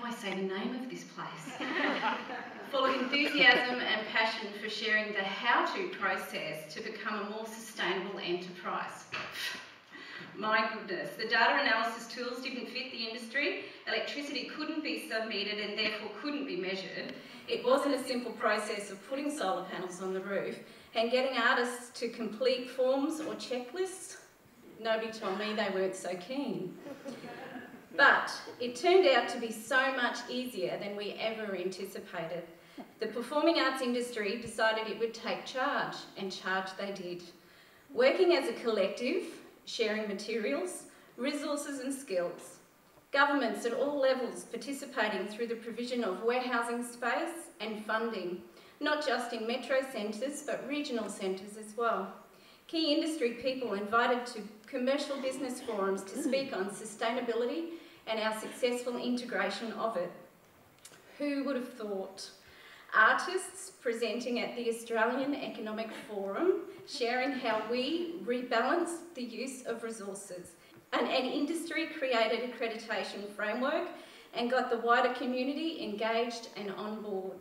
I say the name of this place, full of enthusiasm and passion for sharing the how-to process to become a more sustainable enterprise. My goodness, the data analysis tools didn't fit the industry, electricity couldn't be submeted and therefore couldn't be measured. It wasn't a simple process of putting solar panels on the roof and getting artists to complete forms or checklists. Nobody told me they weren't so keen. But it turned out to be so much easier than we ever anticipated. The performing arts industry decided it would take charge, and charge they did. Working as a collective, sharing materials, resources and skills. Governments at all levels participating through the provision of warehousing space and funding, not just in metro centres but regional centres as well. Key industry people invited to commercial business forums to speak on sustainability and our successful integration of it. Who would have thought? Artists presenting at the Australian Economic Forum, sharing how we rebalance the use of resources. An industry-created accreditation framework and got the wider community engaged and on board.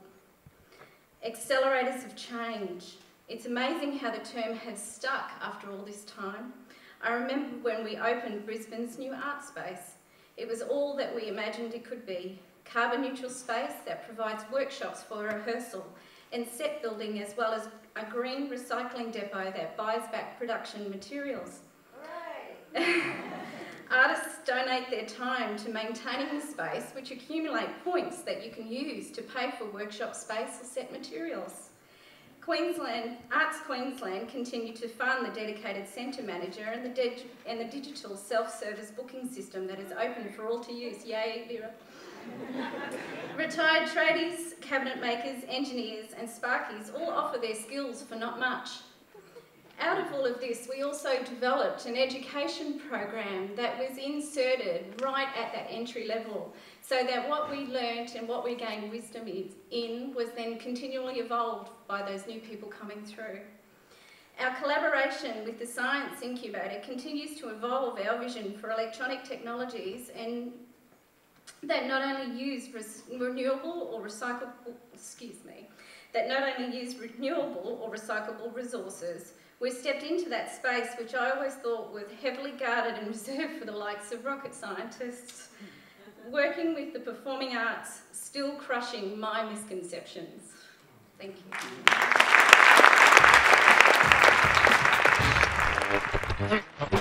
Accelerators of change. It's amazing how the term has stuck after all this time. I remember when we opened Brisbane's new art space. It was all that we imagined it could be. Carbon neutral space that provides workshops for rehearsal and set building, as well as a green recycling depot that buys back production materials. Artists donate their time to maintaining the space, which accumulate points that you can use to pay for workshop space or set materials. Arts Queensland continue to fund the dedicated centre manager and the digital self-service booking system that is open for all to use. Yay, Vera. Retired tradies, cabinet makers, engineers and sparkies all offer their skills for not much. Out of all of this, we also developed an education program that was inserted right at that entry level, so that what we learnt and what we gained wisdom in was then continually evolved by those new people coming through. Our collaboration with the Science Incubator continues to evolve our vision for electronic technologies and that not only use renewable or recyclable resources. We've stepped into that space which I always thought was heavily guarded and reserved for the likes of rocket scientists. Working with the performing arts, still crushing my misconceptions. Thank you.